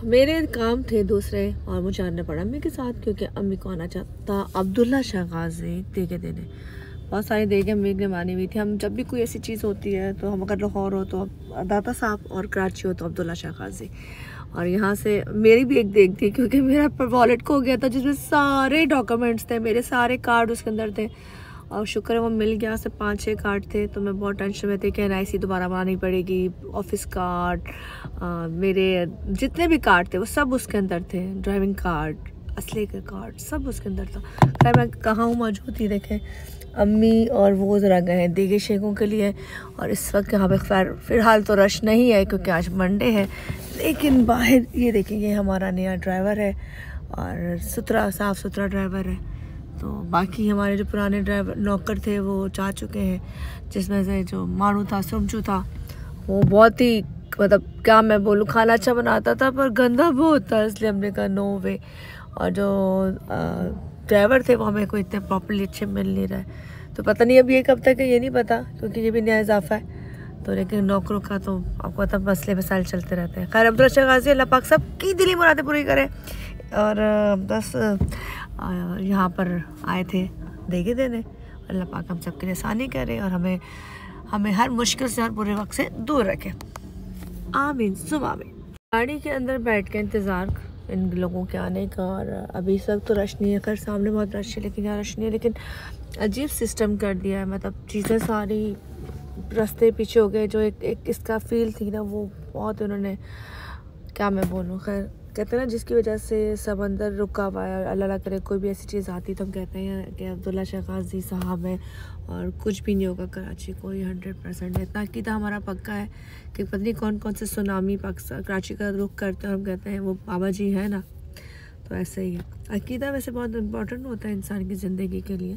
मेरे काम थे दूसरे और मुझे आना पड़ा अम्मी के साथ, क्योंकि अम्मी को आना चाहता अब्दुल्ला शाह गाजी देगे देने। बहुत सारी देगे अम्मी ने मानी हुई थी। हम जब भी कोई ऐसी चीज़ होती है तो हम अगर लाहौर हो तो दाता साहब और कराची हो तो अब्दुल्ला शाह गाजी। और यहाँ से मेरी भी एक देग थी, क्योंकि मेरा वॉलेट खो गया था जिसमें सारे डॉक्यूमेंट्स थे, मेरे सारे कार्ड उसके अंदर थे। और शुक्र है वो मिल गया। सिर्फ 5-6 कार्ड थे, तो मैं बहुत टेंशन में थी कि NIC दोबारा बनानी पड़ेगी। ऑफिस कार्ड, मेरे जितने भी कार्ड थे वो सब उसके अंदर थे। ड्राइविंग कार्ड, असले का कार्ड, सब उसके अंदर था। खैर मैं कहाँ हूँ मौजूद ही देखें। अम्मी और वो ज़रा गए हैं देगे शेखों के लिए, और इस वक्त यहाँ पे खैर फ़िलहाल तो रश नहीं है क्योंकि आज मंडे है। लेकिन बाहर ये देखें, ये हमारा नया ड्राइवर है और साफ़ सुथरा ड्राइवर है। तो बाकी हमारे जो पुराने ड्राइवर नौकर थे वो जा चुके हैं, जिसमें से जो मानू था, सुमचू था, वो बहुत ही मतलब क्या मैं बोलूँ, खाना अच्छा बनाता था पर गंदा बहुत था, इसलिए हमने कहा नो वे। और जो ड्राइवर थे वो हमें कोई इतने प्रॉपर्ली अच्छे मिल नहीं रहे, तो पता नहीं अब ये कब तक है ये नहीं पता, क्योंकि ये भी नया इजाफा है। तो लेकिन नौकरों का तो आपको पता मसले मसाइल चलते रहते हैं। खैर अब्दुल्ला शाह गाजी अल्लाह पाक सब की दिली मुरादें पूरी करे। और बस यहाँ पर आए थे देगे देने। अल्लाह पाक हम सब के लिए आसानी करे और हमें हर मुश्किल से, हर बुरे वक्त से दूर रखे। आमीन सुम आमीन। गाड़ी के अंदर बैठ के इंतज़ार इन लोगों के आने का, और अभी सब तो रश नहीं है। खैर सामने बहुत रश है लेकिन यहाँ रश नहीं है। लेकिन अजीब सिस्टम कर दिया है, मतलब चीज़ें सारी रास्ते पीछे हो गए। जो एक इसका फील थी ना, वो बहुत उन्होंने, क्या मैं बोलूँ। खैर कहते हैं ना, जिसकी वजह से सब अंदर रुका हुआ है। अल्लाह ना करे कोई भी ऐसी चीज़ आती तो हम कहते हैं कि अब्दुल्ला शाह गाजी साहब है और कुछ भी नहीं होगा कराची को। ये 100% है। इतना अकीदा हमारा पक्का है कि पता नहीं कौन कौन से सुनामी कराची का रुख करते हैं, हम कहते हैं वो बाबा जी है ना। तो ऐसे ही है, अकीदा वैसे बहुत इम्पोर्टेंट होता है इंसान की ज़िंदगी के लिए।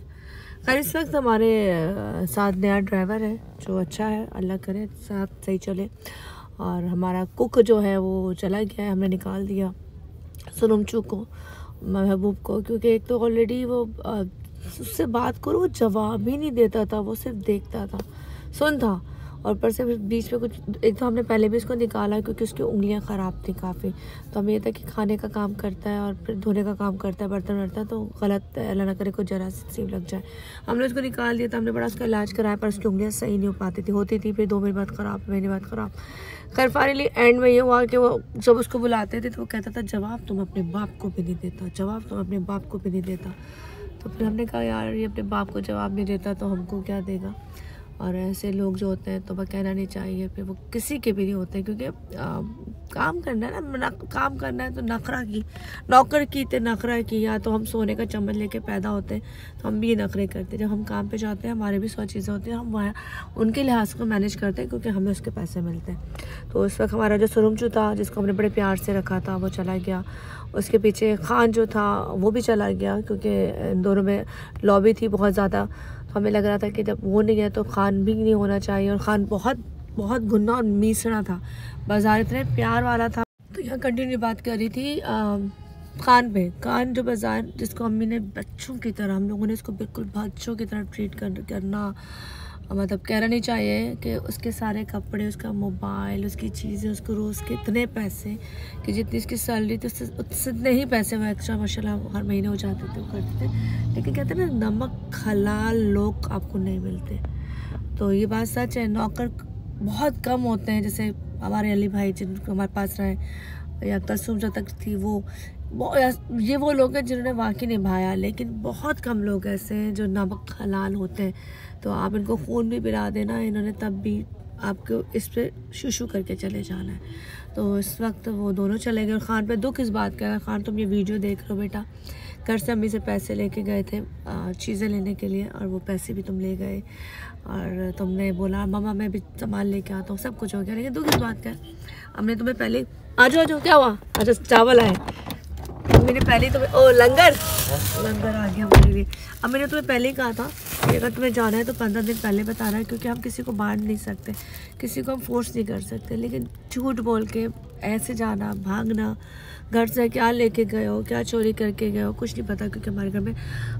खैर इस वक्त हमारे साथ नया ड्राइवर है जो अच्छा है, अल्लाह करे साथ सही चले। और हमारा कुक जो है वो चला गया है, हमने निकाल दिया सुनमचू को, महबूब को, क्योंकि एक तो ऑलरेडी वो उससे बात करो वो जवाब ही नहीं देता था, वो सिर्फ देखता था, सुन था। और पर से बीच में कुछ, एक तो हमने पहले भी इसको निकाला क्योंकि उसकी उंगलियां ख़राब थी काफ़ी। तो हमें ये था कि खाने का काम करता है और फिर धोने का काम करता है, बर्तन वर्तन, तो गलत है, अल्लाह ना करे कोई जरासीम लग जाए। हमने उसको निकाल दिया था, हमने बड़ा उसका इलाज कराया, पर उसकी उंगलियाँ सही नहीं हो पाती थी, होती थी फिर 2 महीने बाद ख़राब, महीने बाद ख़राब। खैर फाइनली एंड में ये हुआ कि वो जब उसको बुलाते थे तो वो कहता था जवाब तुम अपने बाप को भी नहीं देता, जवाब तुम अपने बाप को भी नहीं देता। तो फिर हमने कहा यार ये अपने बाप को जवाब नहीं देता तो हमको क्या देगा। और ऐसे लोग जो होते हैं तो वह कहना नहीं चाहिए, फिर वो किसी के भी नहीं होते, क्योंकि काम करना है ना, काम करना है तो नखरा की, नौकर की तो नखरा की। या तो हम सोने का चम्मच लेके पैदा होते हैं तो हम भी ये नखरे करते हैं। जब हम काम पे जाते हैं हमारे भी 100 चीज़ें होती हैं, हम वहाँ उनके लिहाज को मैनेज करते हैं क्योंकि हमें उसके पैसे मिलते हैं। तो उस वक्त हमारा जो सुरमचू था जिसको हमने बड़े प्यार से रखा था वो चला गया। उसके पीछे खान जो था वो भी चला गया, क्योंकि इन दोनों में लॉबी थी बहुत ज़्यादा। हमें लग रहा था कि जब वो नहीं है तो खान भी नहीं होना चाहिए। और खान बहुत बहुत गुन्ना और मीसड़ा था, बाज़ार इतने प्यार वाला था। तो यहाँ कंटिन्यू बात कर रही थी खान पे। खान जो बाज़ार जिसको अम्मी ने बच्चों की तरह, हम लोगों ने इसको बिल्कुल बच्चों की तरह ट्रीट करना, मतलब कहना नहीं चाहिए कि उसके सारे कपड़े, उसका मोबाइल, उसकी चीज़ें, उसको रोज़ के इतने पैसे कि जितनी उसकी सैलरी थी उससे इतने ही पैसे वो एक्स्ट्रा माशाल्लाह हर महीने हो जाते थे, वो करते थे। लेकिन कहते हैं ना, नमक हलाल लोग आपको नहीं मिलते। तो ये बात सच है। नौकर बहुत कम होते हैं, जैसे हमारे अली भाई जिनको हमारे पास रहे, या कसुम जो तक थी ये वो लोग हैं जिन्होंने वाकई निभाया। लेकिन बहुत कम लोग ऐसे हैं जो नमक हलाल होते हैं। तो आप इनको खून भी पिला देना, इन्होंने तब भी आपको इस पे शुशु करके चले जाना है। तो इस वक्त वो दोनों चले गए। और खान पे दुख इस बात का है, खान तुम ये वीडियो देख रहे हो बेटा, घर से अम्मी से पैसे लेके गए थे चीज़ें लेने के लिए, और वो पैसे भी तुम ले गए और तुमने बोला मामा मैं भी सामान लेके आता हूँ, सब कुछ हो गया। लेकिन दुख इस बात का है, हमने तुम्हें पहले आ जाओ क्या हुआ, अच्छा चावल आए, मैंने पहले तुम्हें लंगर आ गया हमारे लिए। अब मैंने तुम्हें पहले ही कहा था कि अगर तुम्हें जाना है तो 15 दिन पहले बताना है, क्योंकि हम किसी को बांट नहीं सकते, किसी को हम फोर्स नहीं कर सकते। लेकिन झूठ बोल के ऐसे जाना, भागना, घर से क्या लेके गए हो, क्या चोरी करके गए हो, कुछ नहीं पता, क्योंकि हमारे घर में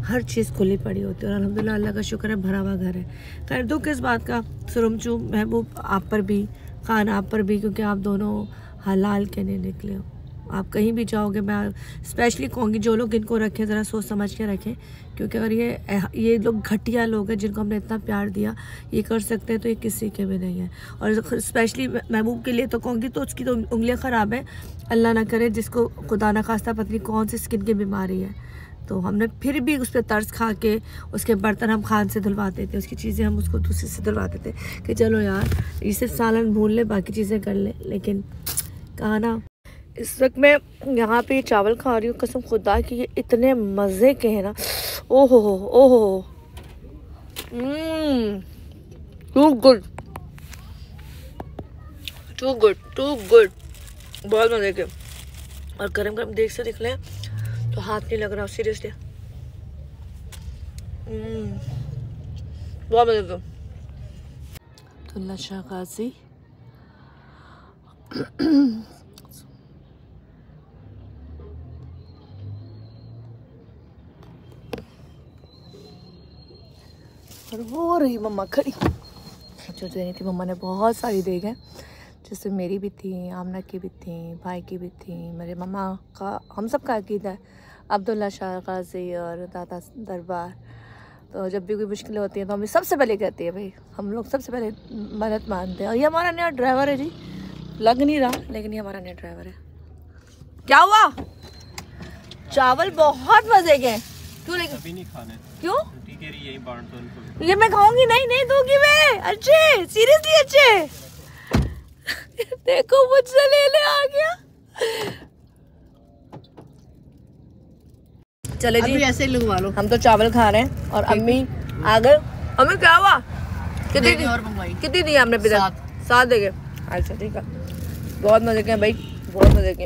हर चीज़ खुली पड़ी होती है। और अल्हम्दुलिल्लाह अल्लाह का शुक्र है भरा हुआ घर है। खैर दुख इस बात का सुरमचू महबूब आप पर भी, खान आप पर भी, क्योंकि आप दोनों हलाल के नहीं निकले हो। आप कहीं भी जाओगे, मैं स्पेशली कहूँगी जो लोग इनको रखें ज़रा सोच समझ के रखें, क्योंकि अगर ये लोग घटिया लोग हैं जिनको हमने इतना प्यार दिया, ये कर सकते हैं तो ये किसी के भी नहीं है। और स्पेशली महबूब के लिए तो कहूँगी, तो उसकी तो उंगलियाँ ख़राब है, अल्लाह ना करे जिसको खुदा ना खास्ता पता कौन सी स्किन की बीमारी है, तो हमने फिर भी उस पर तरस खा के उसके बर्तन हम खान से धुलवाते थे, उसकी चीज़ें हम उसको दूसरे से धुलवाते थे कि चलो यार ये सिर्फ सालन भून ले, बाकी चीज़ें कर ले। लेकिन कहा ना, इस वक्त मैं यहाँ पे चावल खा रही हूँ, कसम खुदा की ये इतने मज़े के हैं ना, ओहो ओहो, too good too good too good, बहुत मज़े के। और गरम गरम देख से निकले तो हाथ नहीं लग रहा, सीरियसली बहुत मज़े के। अब्दुल्ला शाह गाजी और वो रही मम्मा खड़ी, जो देनी थी मम्मा ने बहुत सारी देग है, जैसे मेरी भी थी, आमना की भी थी, भाई की भी थी, मेरे मम्मा का, हम सब का अकीदा है अब्दुल्ला शाह गाजी और दादा दरबार। तो जब भी कोई मुश्किलें होती हैं तो हमें सबसे पहले कहती है भाई, हम लोग सबसे पहले मदद मानते हैं। और ये हमारा नया ड्राइवर है जी, लग नहीं रहा लेकिन ये हमारा नया ड्राइवर है। क्या हुआ? चावल बहुत मजे के, क्यों लेकिन नहीं खाने? क्यों? यही बांट दो उनको। ये मैं खाऊंगी नहीं, नहीं दूंगी मैं। अच्छे, सीरियसली अच्छे। देखो मुझसे ले आ गया। चले जी, ऐसे ही लगवा लो। हम तो चावल खा रहे हैं और अम्मी आ गए। अम्मी क्या हुआ? कितनी दी आपने? 7 देंगे। अच्छा ठीक है, बहुत मजे के भाई, बहुत मजे के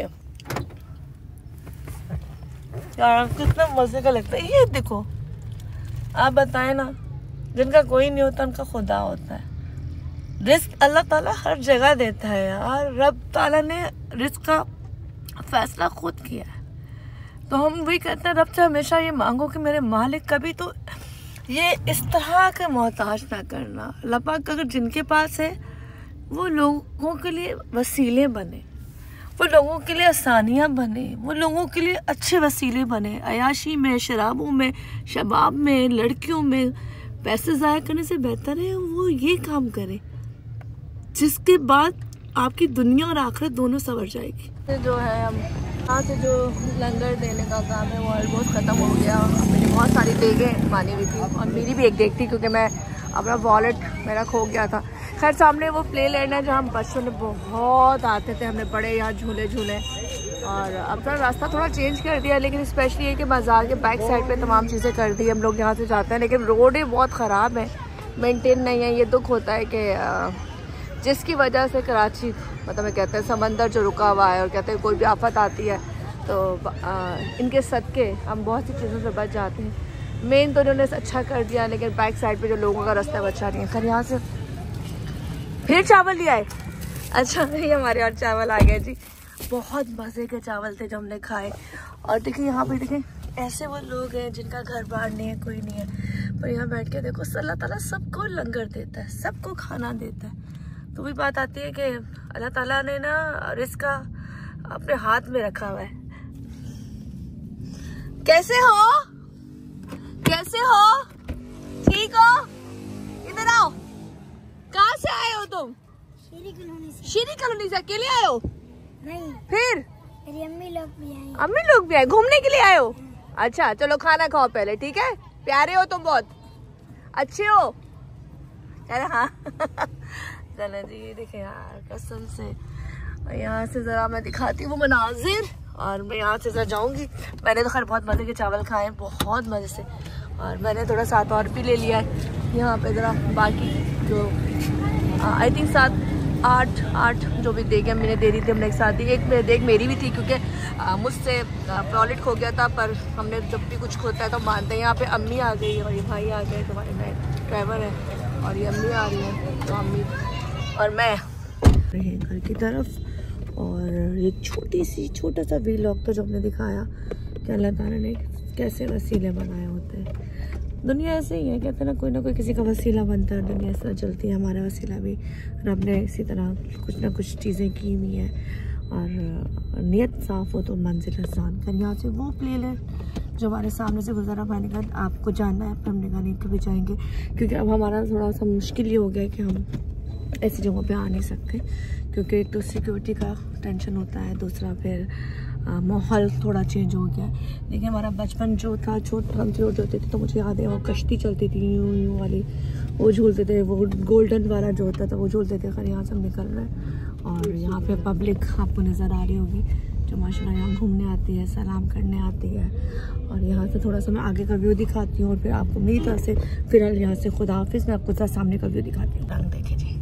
यार, कितना मजे का लगता है। ये देखो, आप बताएं ना, जिनका कोई नहीं होता उनका खुदा होता है। रिस्क अल्लाह ताला हर जगह देता है यार, रब ताला ने रिस्क का फैसला खुद किया है। तो हम वही कहते हैं, रब से हमेशा ये मांगो कि मेरे मालिक कभी तो ये इस तरह के मोहताज ना करना। अल्लाह पाक अगर जिनके पास है वो लोगों के लिए वसीले बने, वो लोगों के लिए आसानियाँ बने, वो लोगों के लिए अच्छे वसीले बने। अयाशी में, शराबों में, शबाब में, लड़कियों में पैसे ज़ाया करने से बेहतर है वो ये काम करे जिसके बाद आपकी दुनिया और आखिरत दोनों संवर जाएगी। जो है, हम यहाँ से जो लंगर देने का काम है वो ऑलमोस्ट ख़त्म हो गया। मैंने बहुत सारी देगें मानी हुई थी और मेरी भी एक देग थी, क्योंकि मैं अपना वॉलेट मेरा खो गया था। खैर सामने वो प्ले लैंड है जहाँ हम बच्चों ने बहुत आते थे, हमने बड़े यहाँ झूले झूले। और अब तो रास्ता थोड़ा चेंज कर दिया, लेकिन स्पेशली ये कि बाज़ार के बैक साइड पे तमाम चीज़ें कर दी। हम लोग यहाँ से जाते हैं, लेकिन रोडें बहुत ख़राब है, मेंटेन नहीं है। ये दुख होता है कि जिसकी वजह से कराची, मतलब मैं कहते हैं समंदर जो रुका हुआ है, और कहते हैं कोई भी आफत आती है तो इनके सदके हम बहुत सी चीज़ों से बच जाते हैं। मेन तो इन्होंने अच्छा कर दिया, लेकिन बैक साइड पे जो लोगों का रास्ता बचा नहीं है। खैर यहाँ से फिर चावल लिया है। अच्छा, ये हमारे और चावल आ गए जी। बहुत मज़े के चावल थे जो हमने खाए। और देखिए यहाँ पे, देखिए ऐसे वो लोग हैं जिनका घर बार नहीं है, कोई नहीं है, पर यहाँ बैठ के देखो अल्लाह ताला सबको लंगर देता है, सबको खाना देता है। तो वही बात आती है कि अल्लाह ताला ने ना रिस्क अपने हाथ में रखा हुआ है। कैसे हो? कैसे हो? ठीक हो? इधर आओ। कहाँ से आए हो तुम? शीरी कॉलोनी से। अकेले आए हो? नहीं। फिर मेरी अम्मी लोग भी आए। अम्मी लोग भी आए? घूमने के लिए आए हो? अच्छा चलो खाना खाओ पहले, ठीक है? प्यारे हो तुम, बहुत अच्छे हो। अरे हाँ। चलो जी, ये देखे यार कसम से। यहाँ से जरा मैं दिखाती हूँ वो मनाजिर, और मैं यहाँ से जरा जाऊँगी। मैंने तो खैर बहुत मज़े के चावल खाए हैं, बहुत मज़े से। और मैंने थोड़ा साथ और भी ले लिया है यहाँ पे ज़रा। बाकी जो आई थिंक 7-8 जो भी देगे मैंने दे दी थी हमने एक साथ ही। एक देग मेरी भी थी, क्योंकि मुझसे वॉलेट खो गया था, पर हमने जब भी कुछ खोता है तो मानते हैं। यहाँ पे अम्मी आ गई और ये भाई आ गए, तुम्हारे नए ड्राइवर है, और ये अम्मी आ रही है, तो अम्मी और मैं रहे घर की तरफ। और एक छोटा सा व्लॉग था जो हमने दिखाया कि अल्लाह ताला ने कैसे वसीले बनाए होते हैं। दुनिया ऐसे ही है, कहते हैं ना कोई किसी का वसीला बनता है, दुनिया इस तरह चलती है। हमारा वसीला भी रब ने इसी तरह कुछ ना कुछ चीज़ें की हुई हैं। और नियत साफ़ हो तो मंजिल आसान कर। यहाँ से वो प्लेलिस्ट जो हमारे सामने से गुजरा, मैंने कहा आपको जानना है, पर हमने कहा नहीं कभी जाएंगे, क्योंकि अब हमारा थोड़ा सा मुश्किल ही हो गया है कि हम ऐसी जगहों पे आ नहीं सकते, क्योंकि एक तो सिक्योरिटी का टेंशन होता है, दूसरा फिर माहौल थोड़ा चेंज हो गया है। लेकिन हमारा बचपन जो था, हम छोटे होते थे तो मुझे याद है वो कश्ती चलती थी यूँ यूँ वाली, वो झूलते थे, वो गोल्डन वाला जो होता था वो झूलते थे। खैर यहाँ से हम निकल रहे हैं और यहाँ पे पब्लिक आपको नज़र आ रही होगी जो माशाल्लाह यहाँ घूमने आती है, सलाम करने आती है। और यहाँ से थोड़ा सा मैं आगे का व्यू दिखाती हूँ और फिर आपको मेरी तरफ से फिलहाल यहाँ से खुदा हाफिज़, मैं आपको सामने का व्यू दिखाती हूँ। रंग देखे जी,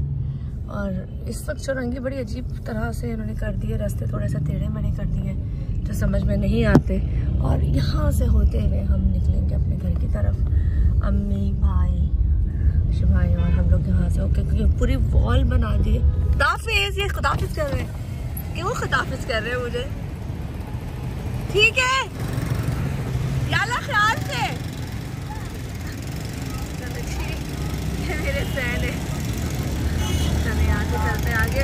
और इस वक्त चौरंगी बड़ी अजीब तरह से इन्होंने कर दिए, रास्ते थोड़े से टेढ़े मेढ़े कर दिए जो समझ में नहीं आते। और यहाँ से होते हुए हम निकलेंगे अपने घर की तरफ, अम्मी भाई शिवाई और हम लोग यहाँ से होके, क्योंकि पूरी वॉल बना दी है। खुदाफिज़, ये खुदाफिज़ कर रहे हैं, क्यों खुदाफिज़ कर रहे हैं मुझे? ठीक है याला ख्याल से, चलो ठीक है मेरे फ्रेंड है। चले यहाँ से चलते आगे।